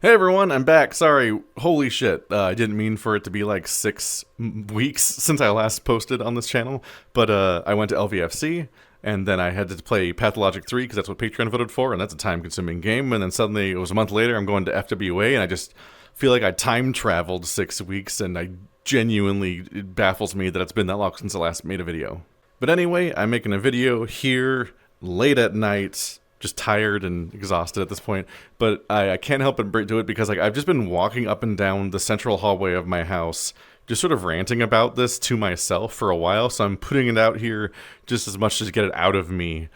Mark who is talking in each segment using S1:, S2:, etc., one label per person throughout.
S1: Hey everyone, I'm back. Sorry, holy shit. I didn't mean for it to be like 6 weeks since I last posted on this channel, but I went to LVFC, and then I had to play Pathologic 3 because that's what Patreon voted for, and that's a time-consuming game, and then suddenly it was a month later, I'm going to FWA, and I just feel like I time-traveled 6 weeks, and it baffles me that it's been that long since I last made a video. But anyway, I'm making a video here late at night, just tired and exhausted at this point, but I can't help but do it because I've just been walking up and down the central hallway of my house, just sort of ranting about this to myself for a while, so I'm putting it out here just as much to get it out of me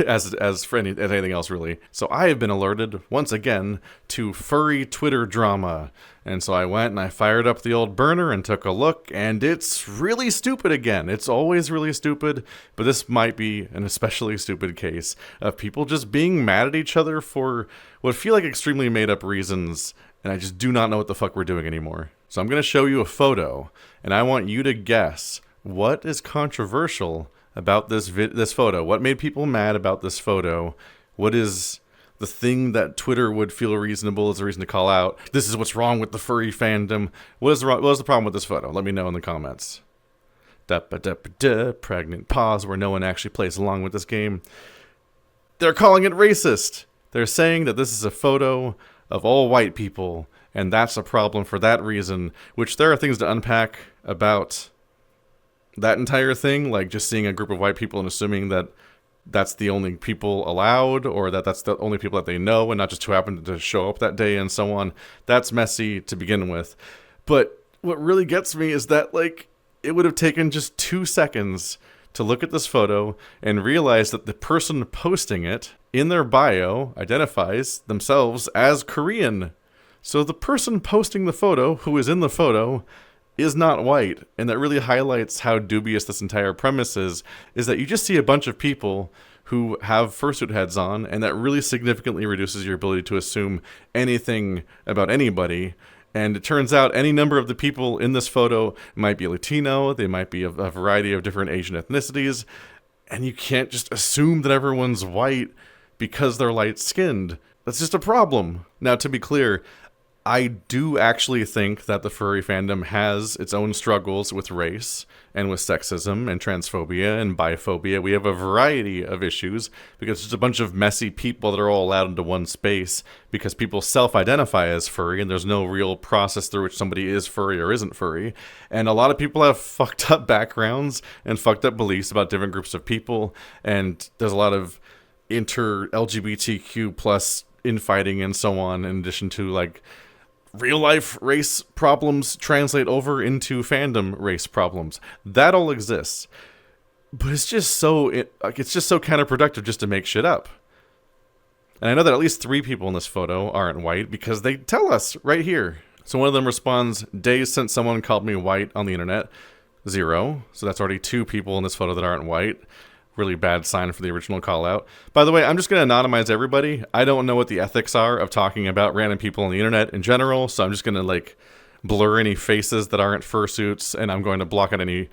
S1: as for anything else, really. So I have been alerted, once again, to furry Twitter drama. And so I went and I fired up the old burner and took a look, and it's really stupid again. It's always really stupid, but this might be an especially stupid case of people just being mad at each other for what feel like extremely made-up reasons, and I just do not know what the fuck we're doing anymore. So I'm going to show you a photo, and I want you to guess what is controversial about this photo. What made people mad about this photo? What is the thing that Twitter would feel reasonable as a reason to call out? This is what's wrong with the furry fandom. What is the problem with this photo? Let me know in the comments. Pregnant pause where no one actually plays along with this game. They're calling it racist. They're saying that this is a photo of all white people, and that's a problem for that reason, which there are things to unpack about that entire thing, like just seeing a group of white people and assuming that that's the only people allowed, or that that's the only people that they know and not just who happened to show up that day and so on. That's messy to begin with. But what really gets me is that, it would have taken just 2 seconds to look at this photo and realize that the person posting it in their bio identifies themselves as Korean. So the person posting the photo, who is in the photo, is not white, and that really highlights how dubious this entire premise is that you just see a bunch of people who have fursuit heads on, and that really significantly reduces your ability to assume anything about anybody. And it turns out any number of the people in this photo might be Latino, they might be of a variety of different Asian ethnicities, and you can't just assume that everyone's white because they're light-skinned. That's just a problem. Now, to be clear, I do actually think that the furry fandom has its own struggles with race and with sexism and transphobia and biphobia. We have a variety of issues because there's a bunch of messy people that are all allowed into one space because people self-identify as furry and there's no real process through which somebody is furry or isn't furry. And a lot of people have fucked up backgrounds and fucked up beliefs about different groups of people, and there's a lot of inter-LGBTQ plus infighting and so on, in addition to real-life race problems translate over into fandom race problems. That all exists. But it's just so counterproductive just to make shit up. And I know that at least 3 people in this photo aren't white because they tell us right here. So one of them responds, "Days since someone called me white on the internet." 0. So that's already 2 people in this photo that aren't white. Really bad sign for the original call out. By the way, I'm just going to anonymize everybody. I don't know what the ethics are of talking about random people on the internet in general, so I'm just going to blur any faces that aren't fursuits, and I'm going to block out any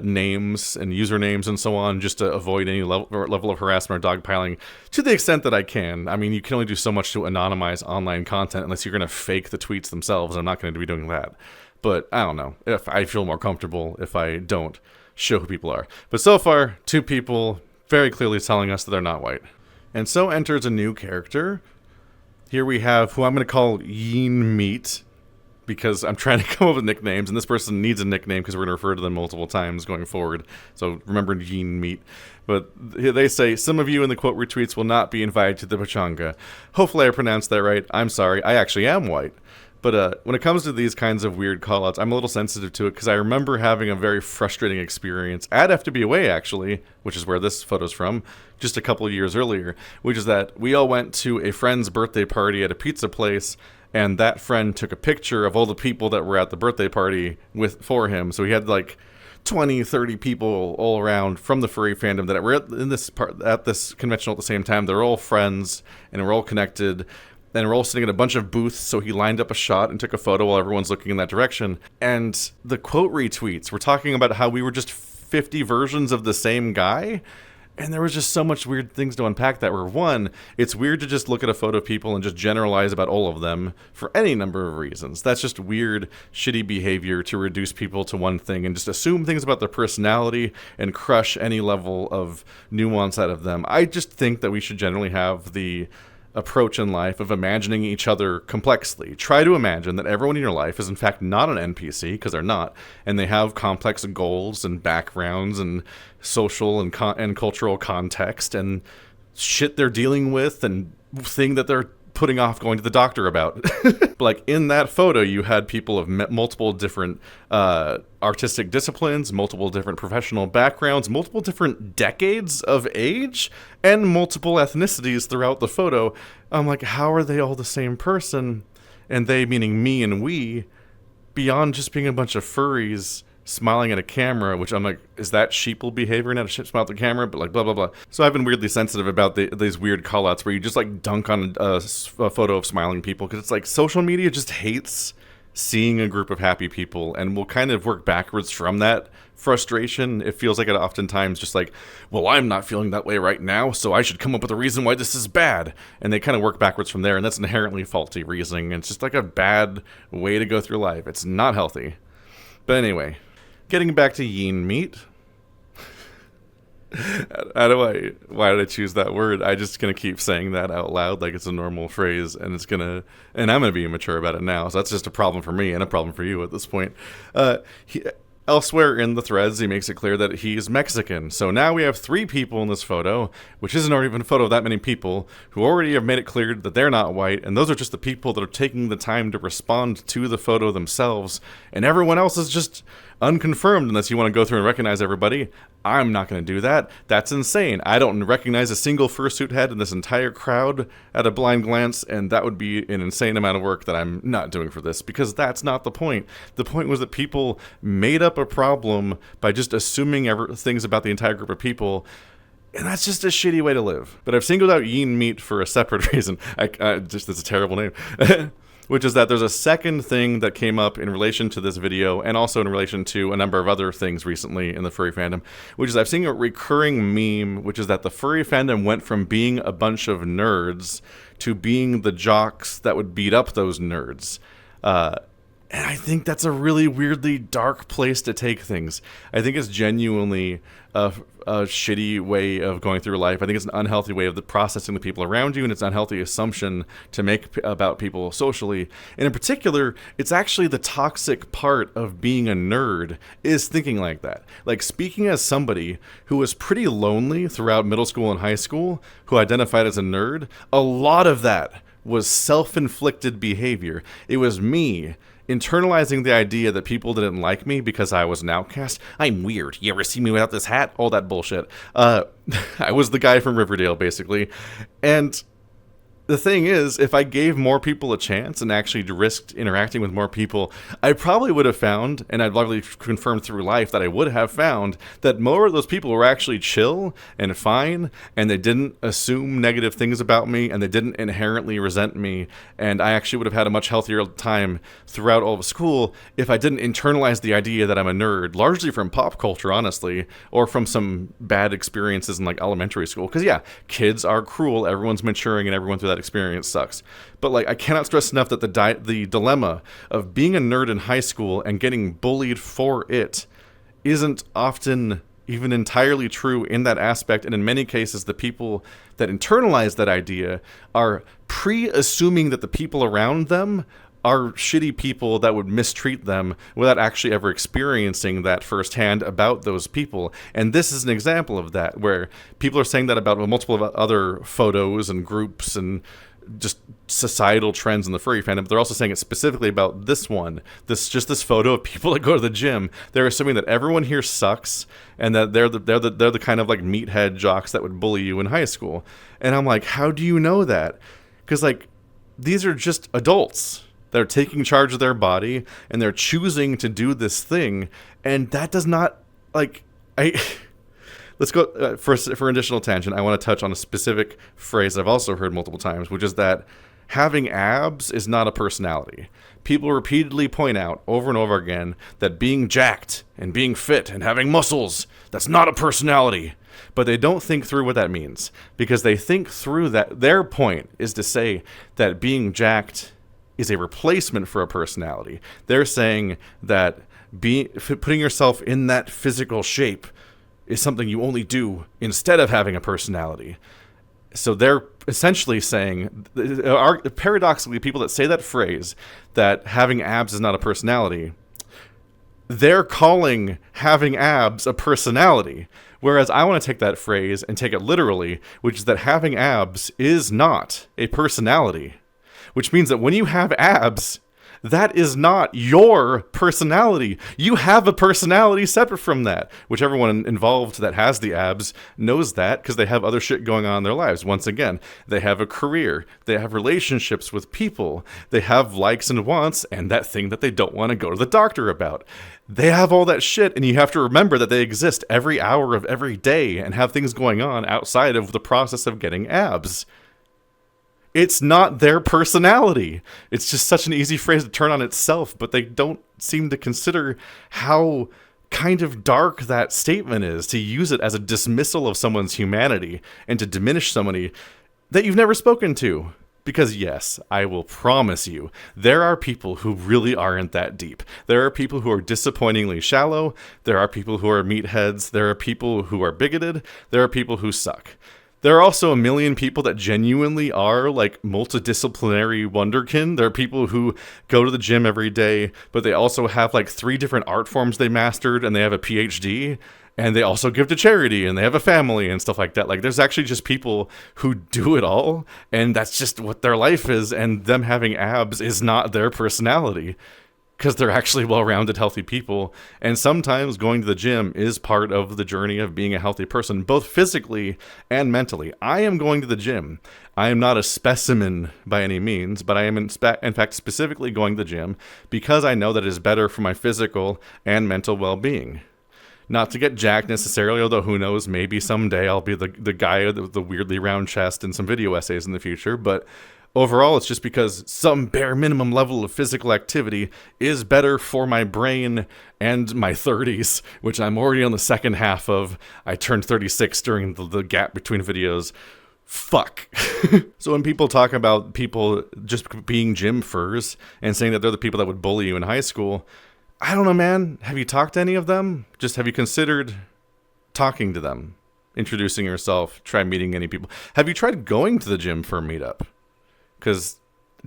S1: names and usernames and so on just to avoid any level of harassment or dogpiling to the extent that I can. I mean, you can only do so much to anonymize online content unless you're going to fake the tweets themselves, and I'm not going to be doing that. But I don't know. If I feel more comfortable if I don't show who people are. But so far, 2 people very clearly telling us that they're not white. And so enters a new character. Here we have who I'm going to call Yeen Meat, because I'm trying to come up with nicknames, and this person needs a nickname because we're going to refer to them multiple times going forward. So remember Yeen Meat. But they say, "Some of you in the quote retweets will not be invited to the pachanga." Hopefully I pronounced that right. I'm sorry. I actually am white. But when it comes to these kinds of weird callouts, I'm a little sensitive to it because I remember having a very frustrating experience at FWA, actually, which is where this photo's from, just a couple of years earlier, which is that we all went to a friend's birthday party at a pizza place, and that friend took a picture of all the people that were at the birthday party for him. So he had 20, 30 people all around from the furry fandom that were at this convention at the same time. They're all friends, and we're all connected. And we're all sitting at a bunch of booths, so he lined up a shot and took a photo while everyone's looking in that direction. And the quote retweets were talking about how we were just 50 versions of the same guy. And there was just so much weird things to unpack that were, one, it's weird to just look at a photo of people and just generalize about all of them for any number of reasons. That's just weird, shitty behavior to reduce people to one thing and just assume things about their personality and crush any level of nuance out of them. I just think that we should generally have the approach in life of imagining each other complexly. Try to imagine that everyone in your life is in fact not an NPC, because they're not, and they have complex goals and backgrounds and social and cultural context and shit they're dealing with and thing that they're putting off going to the doctor about. Like in that photo, you had people of multiple different artistic disciplines, multiple different professional backgrounds, multiple different decades of age, and multiple ethnicities throughout the photo. I'm like, how are they all the same person? And they, meaning me and we, beyond just being a bunch of furries smiling at a camera, which I'm like, is that sheeple behavior, not a smile at the camera, but like blah, blah, blah. So I've been weirdly sensitive about these weird call-outs where you just like dunk on a photo of smiling people, because it's like social media just hates seeing a group of happy people and will kind of work backwards from that frustration. It feels like it oftentimes just like, well, I'm not feeling that way right now, so I should come up with a reason why this is bad. And they kind of work backwards from there, and that's inherently faulty reasoning. It's just like a bad way to go through life. It's not healthy. But anyway, getting back to yin meat. Why did I choose that word? I'm just going to keep saying that out loud like it's a normal phrase, and I'm going to be immature about it now, so that's just a problem for me and a problem for you at this point. Elsewhere in the threads, he makes it clear that he's Mexican. So now we have 3 people in this photo, which isn't even a photo of that many people, who already have made it clear that they're not white, and those are just the people that are taking the time to respond to the photo themselves, and everyone else is just unconfirmed unless you want to go through and recognize everybody. I'm not going to do that. That's insane. I don't recognize a single fursuit head in this entire crowd at a blind glance, and that would be an insane amount of work that I'm not doing for this, because that's not the point. The point was that people made up a problem by just assuming things about the entire group of people, and that's just a shitty way to live. But I've singled out yin meat for a separate reason. That's a terrible name. Which is that there's a second thing that came up in relation to this video, and also in relation to a number of other things recently in the furry fandom, which is I've seen a recurring meme, which is that the furry fandom went from being a bunch of nerds to being the jocks that would beat up those nerds. And I think that's a really weirdly dark place to take things. I think it's genuinely a shitty way of going through life. I think it's an unhealthy way of processing the people around you, and it's an unhealthy assumption to make about people socially. And in particular, it's actually the toxic part of being a nerd is thinking like that. Like, speaking as somebody who was pretty lonely throughout middle school and high school, who identified as a nerd, a lot of that was self-inflicted behavior. It was me internalizing the idea that people didn't like me because I was an outcast. I'm weird. You ever see me without this hat? All that bullshit. I was the guy from Riverdale, basically. And the thing is, if I gave more people a chance and actually risked interacting with more people, I probably would have found, and I'd likely confirmed through life that I would have found, that more of those people were actually chill and fine, and they didn't assume negative things about me, and they didn't inherently resent me, and I actually would have had a much healthier time throughout all of school if I didn't internalize the idea that I'm a nerd, largely from pop culture, honestly, or from some bad experiences in like elementary school. Because yeah, kids are cruel, everyone's maturing, and everyone through that experience sucks. But like, I cannot stress enough that the dilemma of being a nerd in high school and getting bullied for it isn't often even entirely true in that aspect. And in many cases, the people that internalize that idea are pre-assuming that the people around them are shitty people that would mistreat them without actually ever experiencing that firsthand about those people. And this is an example of that, where people are saying that about multiple other photos and groups and just societal trends in the furry fandom, but they're also saying it specifically about this one. This photo of people that go to the gym. They're assuming that everyone here sucks and that they're the kind of like meathead jocks that would bully you in high school. And I'm like, how do you know that? Because like, these are just adults. They're taking charge of their body, and they're choosing to do this thing, and that does not, like, let's go, for additional tangent, I want to touch on a specific phrase I've also heard multiple times, which is that having abs is not a personality. People repeatedly point out, over and over again, that being jacked, and being fit, and having muscles, that's not a personality. but they don't think through what that means, because they think through that their point is to say that being jacked is a replacement for a personality. They're saying that putting yourself in that physical shape is something you only do instead of having a personality. So they're essentially saying, paradoxically, people that say that phrase, that having abs is not a personality, they're calling having abs a personality. Whereas I want to take that phrase and take it literally, which is that having abs is not a personality. Which means that when you have abs, that is not your personality. You have a personality separate from that, which everyone involved that has the abs knows that, because they have other shit going on in their lives. Once again, they have a career, they have relationships with people, they have likes and wants, and that thing that they don't want to go to the doctor about. They have all that shit, and you have to remember that they exist every hour of every day and have things going on outside of the process of getting abs. It's not their personality. It's just such an easy phrase to turn on itself, but they don't seem to consider how kind of dark that statement is, to use it as a dismissal of someone's humanity and to diminish somebody that you've never spoken to. Because yes, I will promise you, there are people who really aren't that deep. There are people who are disappointingly shallow. There are people who are meatheads. There are people who are bigoted. There are people who suck. There are also a million people that genuinely are like multidisciplinary wonderkin. There are people who go to the gym every day, but they also have like 3 different art forms they mastered, and they have a PhD, and they also give to charity, and they have a family and stuff like that. Like, there's actually just people who do it all, and that's just what their life is, and them having abs is not their personality, because they're actually well-rounded, healthy people. And sometimes going to the gym is part of the journey of being a healthy person, both physically and mentally. I am going to the gym. I am not a specimen by any means, but I am in fact specifically going to the gym because I know that it is better for my physical and mental well-being. Not to get jacked necessarily, although who knows, maybe someday I'll be the guy with the weirdly round chest in some video essays in the future, but overall, it's just because some bare minimum level of physical activity is better for my brain and my 30s, which I'm already on the second half of. I turned 36 during the gap between videos. Fuck. So when people talk about people just being gym furs and saying that they're the people that would bully you in high school, I don't know, man. Have you talked to any of them? Just have you considered talking to them? Introducing yourself, try meeting any people. Have you tried going to the gym for a meetup? Because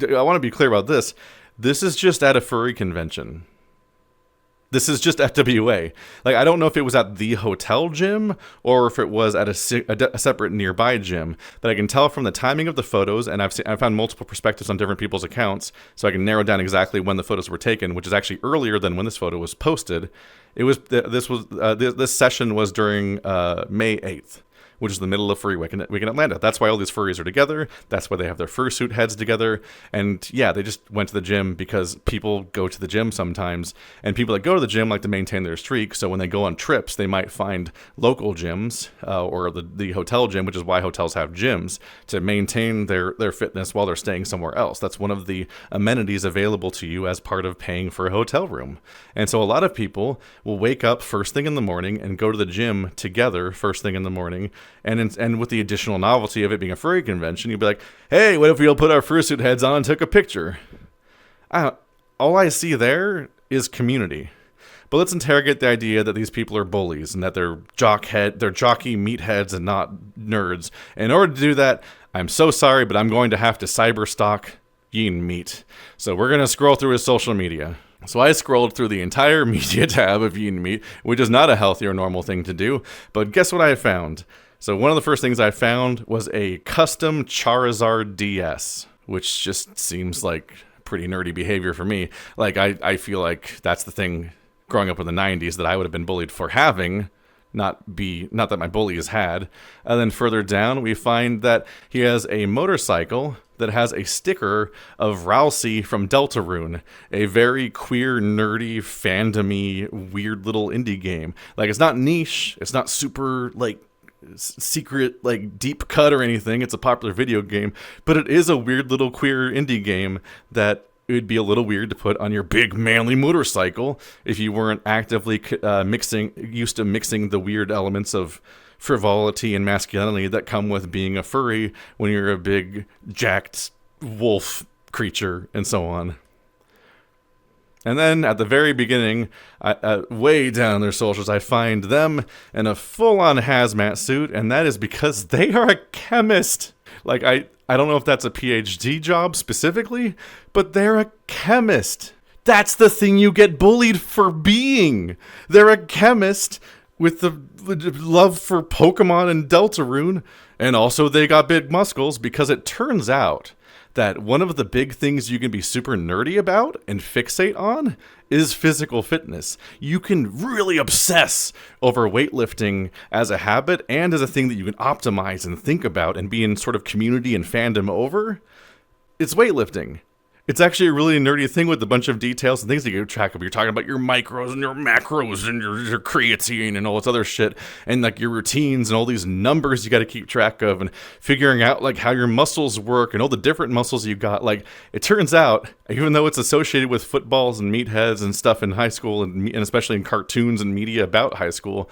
S1: I want to be clear about this. This is just at a furry convention. This is just FWA. Like, I don't know if it was at the hotel gym or if it was at a separate nearby gym, but I can tell from the timing of the photos, and I've found multiple perspectives on different people's accounts, so I can narrow down exactly when the photos were taken, which is actually earlier than when this photo was posted. This session was during May 8th. Which is the middle of Furry Week in Atlanta. That's why all these furries are together. That's why they have their fursuit heads together. And yeah, they just went to the gym because people go to the gym sometimes. And people that go to the gym like to maintain their streak. So when they go on trips, they might find local gyms or the hotel gym, which is why hotels have gyms, to maintain their fitness while they're staying somewhere else. That's one of the amenities available to you as part of paying for a hotel room. And so a lot of people will wake up first thing in the morning and go to the gym together first thing in the morning. And with the additional novelty of it being a furry convention, you'd be like, hey, what if we all put our fursuit heads on and took a picture? All I see there is community. But let's interrogate the idea that these people are bullies and that they're jockey meatheads and not nerds. In order to do that, I'm so sorry, but I'm going to have to cyberstalk Yin Meat. So we're going to scroll through his social media. So I scrolled through the entire media tab of Yin Meat, which is not a healthy or normal thing to do. But guess what I found? So one of the first things I found was a custom Charizard DS, which just seems like pretty nerdy behavior for me. Like, I feel like that's the thing growing up in the 90s that I would have been bullied for having, not that my bullies had. And then further down, we find that he has a motorcycle that has a sticker of Ralsei from Deltarune, a very queer, nerdy, fandom-y, weird little indie game. Like, it's not niche, it's not super, like, secret, like, deep cut or anything. It's a popular video game, but it is a weird little queer indie game that it would be a little weird to put on your big manly motorcycle if you weren't actively used to mixing the weird elements of frivolity and masculinity that come with being a furry when you're a big, jacked wolf creature and so on. And then at the very beginning, way down their socials, I find them in a full-on hazmat suit, and that is because they are a chemist. Like, I don't know if that's a PhD job specifically, but they're a chemist. That's the thing you get bullied for being. They're a chemist with the love for Pokemon and Deltarune, and also they got big muscles, because it turns out that one of the big things you can be super nerdy about and fixate on is physical fitness. You can really obsess over weightlifting as a habit and as a thing that you can optimize and think about and be in sort of community and fandom over. It's weightlifting. It's actually a really nerdy thing with a bunch of details and things that you keep track of. You're talking about your micros and your macros and your creatine and all this other shit, and like your routines and all these numbers you got to keep track of, and figuring out like how your muscles work and all the different muscles you got. Like, it turns out, even though it's associated with footballs and meatheads and stuff in high school, and especially in cartoons and media about high school,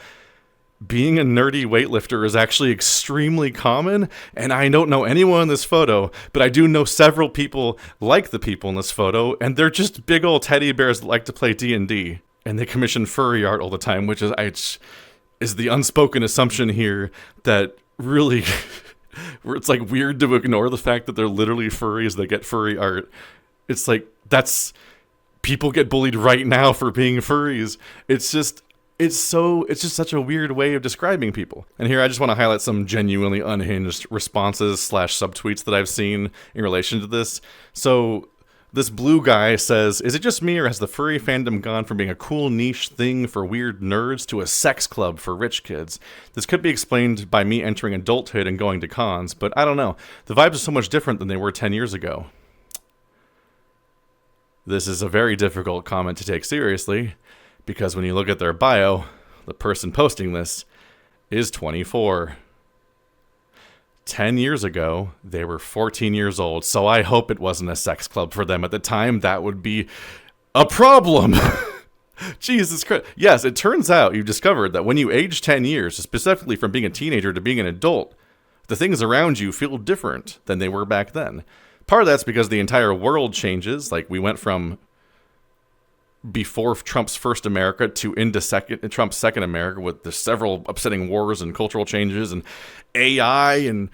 S1: being a nerdy weightlifter is actually extremely common, and I don't know anyone in this photo, but I do know several people like the people in this photo, and they're just big old teddy bears that like to play D&D, and they commission furry art all the time, which is the unspoken assumption here that really, where it's like weird to ignore the fact that they're literally furries that get furry art. It's like, people get bullied right now for being furries. It's just such a weird way of describing people. And here I just want to highlight some genuinely unhinged responses / subtweets that I've seen in relation to this. So this blue guy says, "Is it just me, or has the furry fandom gone from being a cool niche thing for weird nerds to a sex club for rich kids? This could be explained by me entering adulthood and going to cons, but I don't know. The vibes are so much different than they were 10 years ago." This is a very difficult comment to take seriously, because when you look at their bio, the person posting this is 24. 10 years ago, they were 14 years old, so I hope it wasn't a sex club for them at the time. That would be a problem. Jesus Christ. Yes, it turns out you've discovered that when you age 10 years, specifically from being a teenager to being an adult, the things around you feel different than they were back then. Part of that's because the entire world changes. Like, we went from before Trump's first America to into Trump's second America, with the several upsetting wars and cultural changes and AI and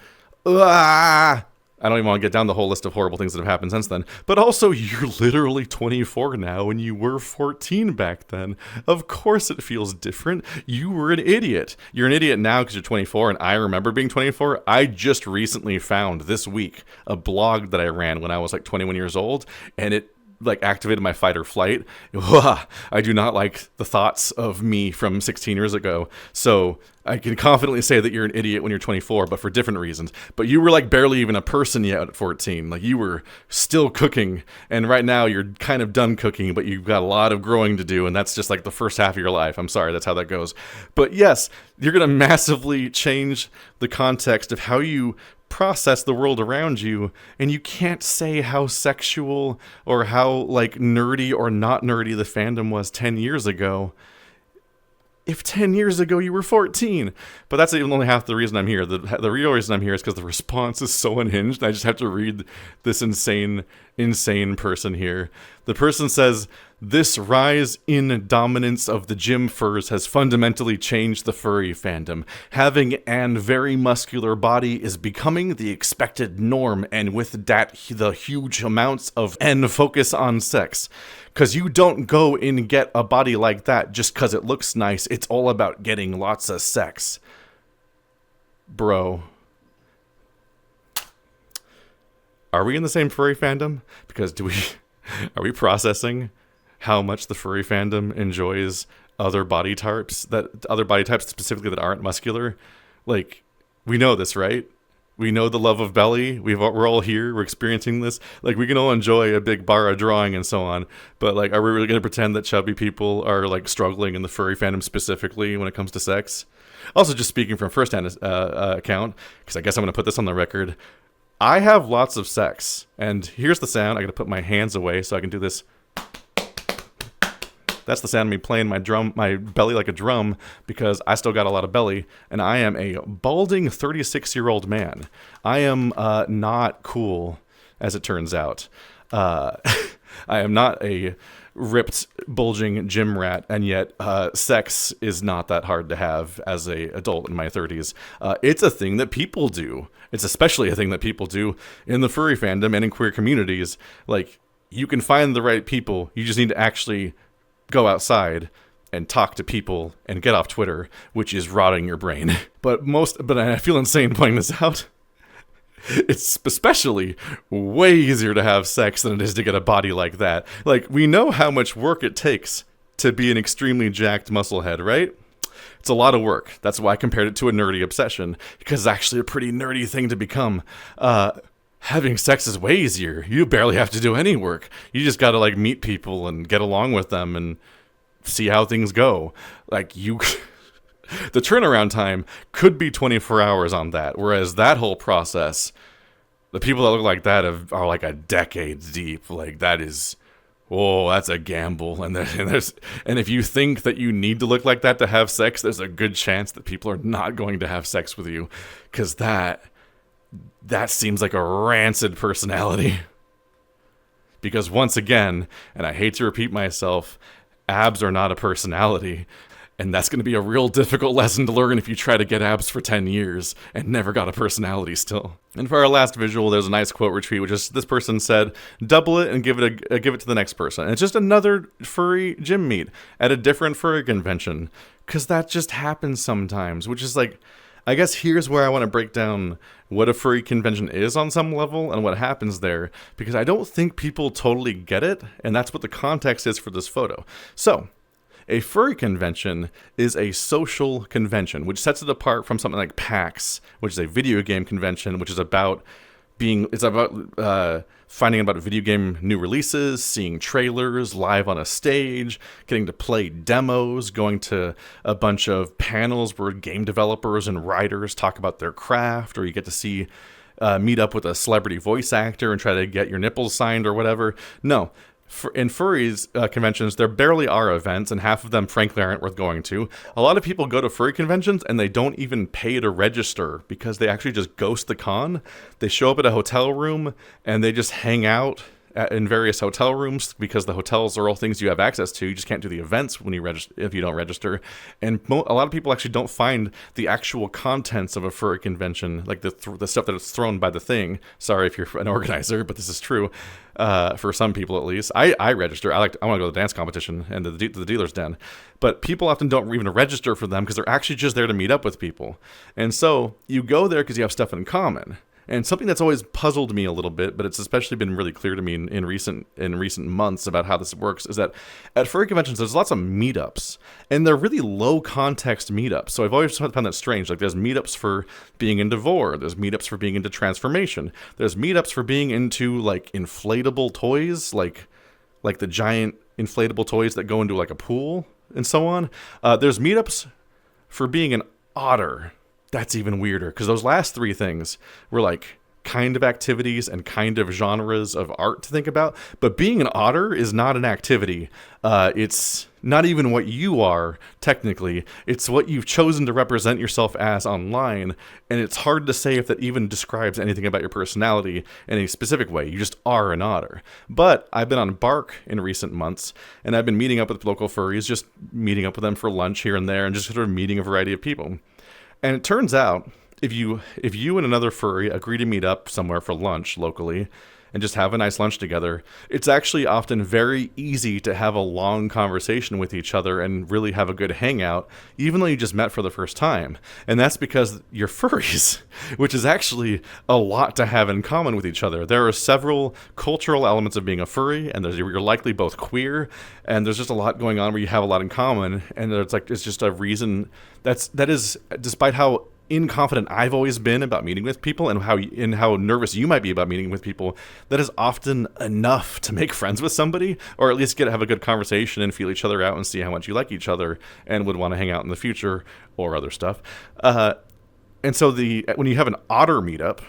S1: I don't even want to get down the whole list of horrible things that have happened since then. But also, you're literally 24 now, and you were 14 back then. Of course it feels different. You were an idiot. You're an idiot now because you're 24, and I remember being 24. I just recently found this week a blog that I ran when I was like 21 years old, and it like activated my fight or flight. I do not like the thoughts of me from 16 years ago. So I can confidently say that you're an idiot when you're 24, but for different reasons. But you were like barely even a person yet at 14. Like, you were still cooking, and right now you're kind of done cooking, but you've got a lot of growing to do, and that's just like the first half of your life. I'm sorry, that's how that goes. But yes, you're going to massively change the context of how you process the world around you, and you can't say how sexual or how like nerdy or not nerdy the fandom was 10 years ago if 10 years ago you were 14. But that's even only half the reason I'm here. The real reason I'm here is because the response is so unhinged. I just have to read this insane person here. The person says, "This rise in dominance of the gym furs has fundamentally changed the furry fandom. Having an very muscular body is becoming the expected norm, and with that, the huge amounts of focus on sex. Because you don't go and get a body like that just because it looks nice. It's all about getting lots of sex." Bro. Are we in the same furry fandom? Because are we processing how much the furry fandom enjoys other body types specifically that aren't muscular? Like, we know this, right? We know the love of belly. We're all here. We're experiencing this. Like, we can all enjoy a big bara drawing and so on. But, like, are we really going to pretend that chubby people are, like, struggling in the furry fandom specifically when it comes to sex? Also, just speaking from first-hand account, because I guess I'm going to put this on the record, I have lots of sex. And here's the sound. I got to put my hands away so I can do this. That's the sound of me playing my belly like a drum, because I still got a lot of belly, and I am a balding 36-year-old man. I am not cool, as it turns out. I am not a ripped, bulging gym rat, and yet sex is not that hard to have as a adult in my 30s. It's a thing that people do. It's especially a thing that people do in the furry fandom and in queer communities. Like, you can find the right people. You just need to actually go outside and talk to people and get off Twitter, which is rotting your brain. But I feel insane pointing this out. It's especially way easier to have sex than it is to get a body like that. Like, we know how much work it takes to be an extremely jacked musclehead, right? It's a lot of work. That's why I compared it to a nerdy obsession, because it's actually a pretty nerdy thing to become. Having sex is way easier. You barely have to do any work. You just gotta, like, meet people and get along with them and see how things go. Like, the turnaround time could be 24 hours on that, whereas that whole process, the people that look like that are like a decade deep. Like, that is, that's a gamble. And if you think that you need to look like that to have sex, there's a good chance that people are not going to have sex with you, because that seems like a rancid personality. Because once again, and I hate to repeat myself, abs are not a personality. And that's going to be a real difficult lesson to learn if you try to get abs for 10 years and never got a personality still. And for our last visual, there's a nice quote retweet, which is, this person said, double it and give it to the next person. And it's just another furry gym meet at a different furry convention, because that just happens sometimes, which is like, I guess here's where I want to break down what a furry convention is on some level and what happens there, because I don't think people totally get it, and that's what the context is for this photo. So, a furry convention is a social convention, which sets it apart from something like PAX, which is a video game convention, which is about finding about video game new releases, seeing trailers live on a stage, getting to play demos, going to a bunch of panels where game developers and writers talk about their craft, or you get to see meet up with a celebrity voice actor and try to get your nipples signed or whatever. No. In furries conventions, there barely are events, and half of them, frankly, aren't worth going to. A lot of people go to furry conventions, and they don't even pay to register, because they actually just ghost the con. They show up at a hotel room, and they just hang out in various hotel rooms, because the hotels are all things you have access to. You just can't do the events when you register if you don't register. And a lot of people actually don't find the actual contents of a furry convention, like the stuff that is thrown by the thing. Sorry if you're an organizer, but this is true for some people at least. I register. I want to go to the dance competition and the dealer's den, but people often don't even register for them because they're actually just there to meet up with people. And so you go there because you have stuff in common. And something that's always puzzled me a little bit, but it's especially been really clear to me in recent months about how this works, is that at furry conventions, there's lots of meetups, and they're really low context meetups. So I've always found that strange. Like, there's meetups for being into vor, there's meetups for being into transformation, there's meetups for being into, like, inflatable toys, like the giant inflatable toys that go into, like, a pool and so on. There's meetups for being an otter. That's even weirder, because those last three things were like kind of activities and kind of genres of art to think about. But being an otter is not an activity. It's not even what you are, technically. It's what you've chosen to represent yourself as online. And it's hard to say if that even describes anything about your personality in a specific way. You just are an otter. But I've been on Bark in recent months, and I've been meeting up with local furries, just meeting up with them for lunch here and there, and just sort of meeting a variety of people. And it turns out, if you and another furry agree to meet up somewhere for lunch locally and just have a nice lunch together, it's actually often very easy to have a long conversation with each other and really have a good hangout, even though you just met for the first time. And that's because you're furries, which is actually a lot to have in common with each other. There are several cultural elements of being a furry, and you're likely both queer, and there's just a lot going on where you have a lot in common, and it's just a reason that is, despite how inconfident I've always been about meeting with people and how nervous you might be about meeting with people, that is often enough to make friends with somebody, or at least have a good conversation and feel each other out and see how much you like each other and would want to hang out in the future or other stuff. And so when you have an otter meetup,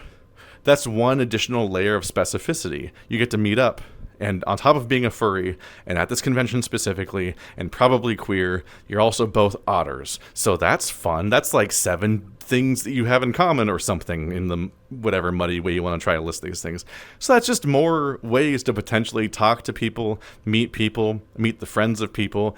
S1: that's one additional layer of specificity. You get to meet up And on top of being a furry, and at this convention specifically, and probably queer, you're also both otters. So that's fun. That's like 7 things that you have in common or something in the whatever muddy way you want to try to list these things. So that's just more ways to potentially talk to people, meet the friends of people.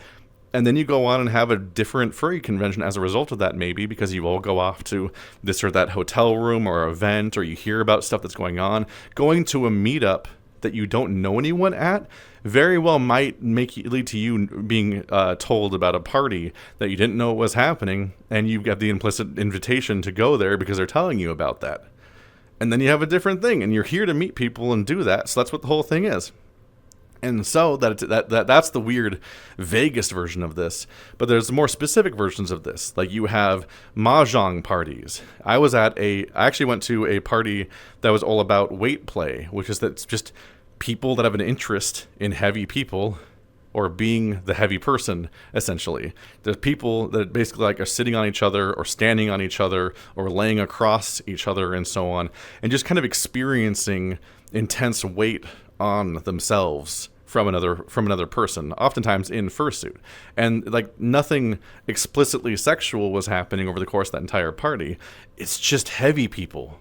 S1: And then you go on and have a different furry convention as a result of that, maybe, because you all go off to this or that hotel room or event, or you hear about stuff that's going on. Going to a meetup that you don't know anyone at very well might lead to you being told about a party that you didn't know was happening, and you get the implicit invitation to go there because they're telling you about that. And then you have a different thing, and you're here to meet people and do that, so that's what the whole thing is. And so that's the weird, vaguest version of this. But there's more specific versions of this. Like you have mahjong parties. I actually went to a party that was all about weight play, which is that's just people that have an interest in heavy people or being the heavy person, essentially. There's people that basically like are sitting on each other or standing on each other or laying across each other and so on, and just kind of experiencing intense weight on themselves from another person, oftentimes in fursuit. And like nothing explicitly sexual was happening over the course of that entire party. It's just heavy people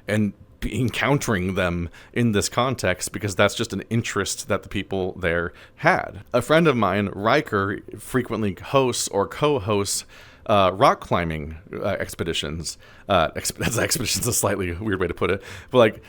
S1: and encountering them in this context because that's just an interest that the people there had. A friend of mine, Riker, frequently hosts or co-hosts rock climbing expeditions. Expedition's a slightly weird way to put it, but like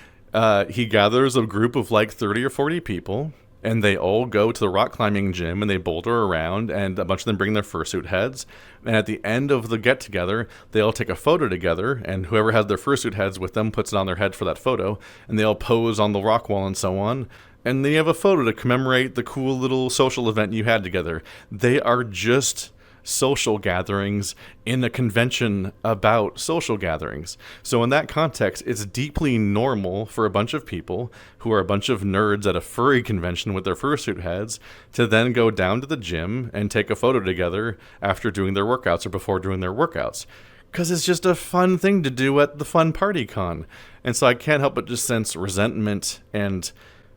S1: he gathers a group of like 30 or 40 people, and they all go to the rock climbing gym and they boulder around, and a bunch of them bring their fursuit heads. And at the end of the get together, they all take a photo together, and whoever has their fursuit heads with them puts it on their head for that photo, and they all pose on the rock wall and so on. And then you have a photo to commemorate the cool little social event you had together. They are just social gatherings in a convention about social gatherings. So in that context, it's deeply normal for a bunch of people who are a bunch of nerds at a furry convention with their fursuit heads to then go down to the gym and take a photo together after doing their workouts or before doing their workouts. Because it's just a fun thing to do at the fun party con. And so I can't help but just sense resentment and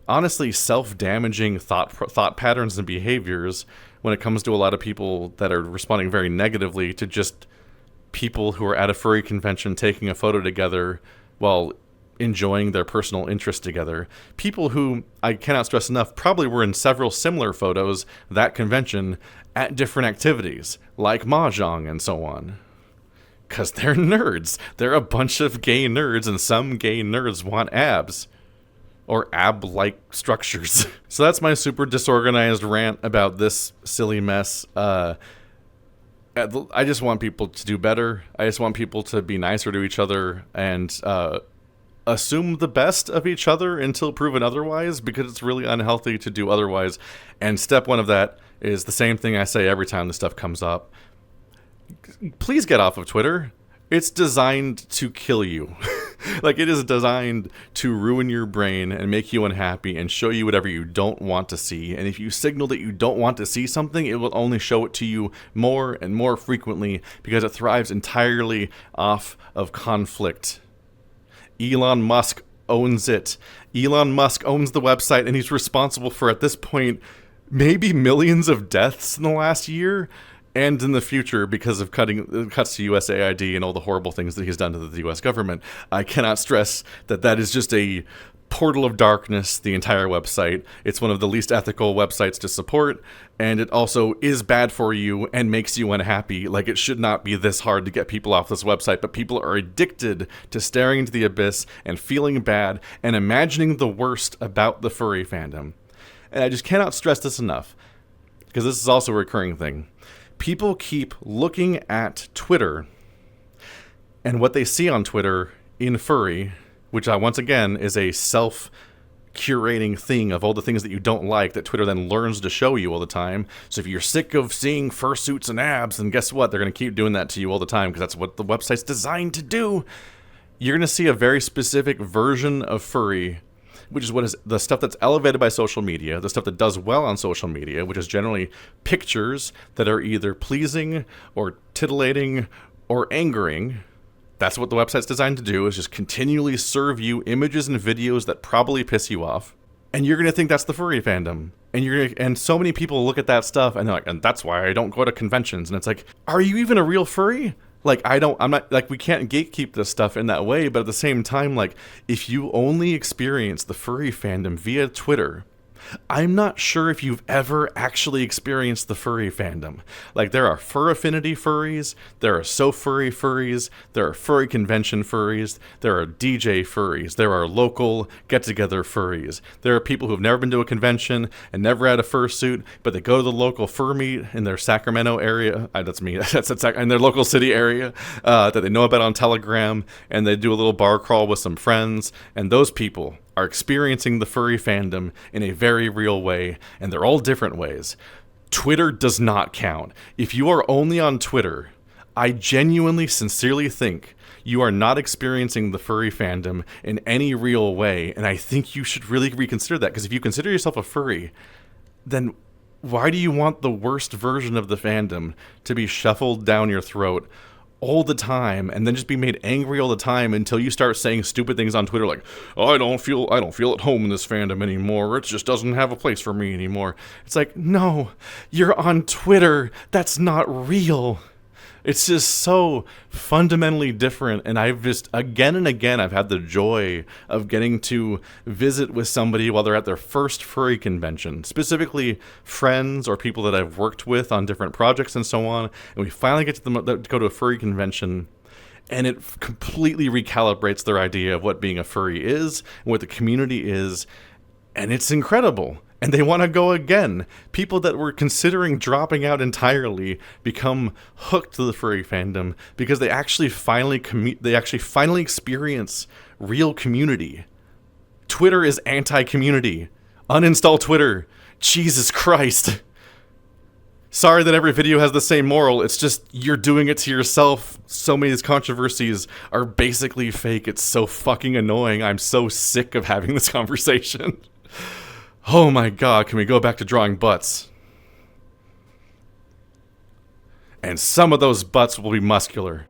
S1: honestly self-damaging thought patterns and behaviors when it comes to a lot of people that are responding very negatively to just people who are at a furry convention taking a photo together while enjoying their personal interest together. People who, I cannot stress enough, probably were in several similar photos that convention at different activities, like mahjong and so on. Because they're nerds. They're a bunch of gay nerds, and some gay nerds want abs. Or ab-like structures. So that's my super disorganized rant about this silly mess. I just want people to do better. I just want people to be nicer to each other and assume the best of each other until proven otherwise, because it's really unhealthy to do otherwise. And step 1 of that is the same thing I say every time this stuff comes up. Please get off of Twitter. It's designed to kill you. Like, it is designed to ruin your brain and make you unhappy and show you whatever you don't want to see. And if you signal that you don't want to see something, it will only show it to you more and more frequently because it thrives entirely off of conflict. Elon Musk owns it. Elon Musk owns the website, and he's responsible for, at this point, maybe millions of deaths in the last year. And in the future, because of cuts to USAID and all the horrible things that he's done to the U.S. government. I cannot stress that that is just a portal of darkness, the entire website. It's one of the least ethical websites to support, and it also is bad for you and makes you unhappy. Like, it should not be this hard to get people off this website, but people are addicted to staring into the abyss and feeling bad and imagining the worst about the furry fandom. And I just cannot stress this enough, because this is also a recurring thing. People keep looking at Twitter and what they see on Twitter in furry, which once again is a self-curating thing of all the things that you don't like that Twitter then learns to show you all the time. So if you're sick of seeing fursuits and abs, then guess what? They're going to keep doing that to you all the time because that's what the website's designed to do. You're going to see a very specific version of furry, which is what is the stuff that's elevated by social media, the stuff that does well on social media, which is generally pictures that are either pleasing or titillating or angering. That's what the website's designed to do, is just continually serve you images and videos that probably piss you off. And you're gonna think that's the furry fandom. And so many people look at that stuff and they're like, and that's why I don't go to conventions. And it's like, are you even a real furry? Like, I'm not, like, we can't gatekeep this stuff in that way, but at the same time, like, if you only experience the furry fandom via Twitter, I'm not sure if you've ever actually experienced the furry fandom. Like, there are fur affinity furries, there are so furry furries, there are furry convention furries, there are DJ furries, there are local get-together furries. There are people who've never been to a convention and never had a fursuit, but they go to the local fur meet in their Sacramento area. That's me. That's in their local city area that they know about on Telegram, and they do a little bar crawl with some friends, and those people are experiencing the furry fandom in a very real way, and they're all different ways. Twitter does not count. If you are only on Twitter, I genuinely, sincerely think you are not experiencing the furry fandom in any real way, and I think you should really reconsider that, because if you consider yourself a furry, then why do you want the worst version of the fandom to be shuffled down your throat all the time, and then just be made angry all the time until you start saying stupid things on Twitter like, oh, I don't feel at home in this fandom anymore. It just doesn't have a place for me anymore. It's like, no, you're on Twitter. That's not real. It's just so fundamentally different, and I've just, again and again, I've had the joy of getting to visit with somebody while they're at their first furry convention, specifically friends or people that I've worked with on different projects and so on, and we finally get to go to a furry convention, and it completely recalibrates their idea of what being a furry is, and what the community is, and it's incredible. And they want to go again. People that were considering dropping out entirely become hooked to the furry fandom because they actually finally experience real community. Twitter is anti-community. Uninstall Twitter. Jesus Christ. Sorry that every video has the same moral. It's just you're doing it to yourself. So many of these controversies are basically fake. It's so fucking annoying. I'm so sick of having this conversation. Oh my god, can we go back to drawing butts? And some of those butts will be muscular.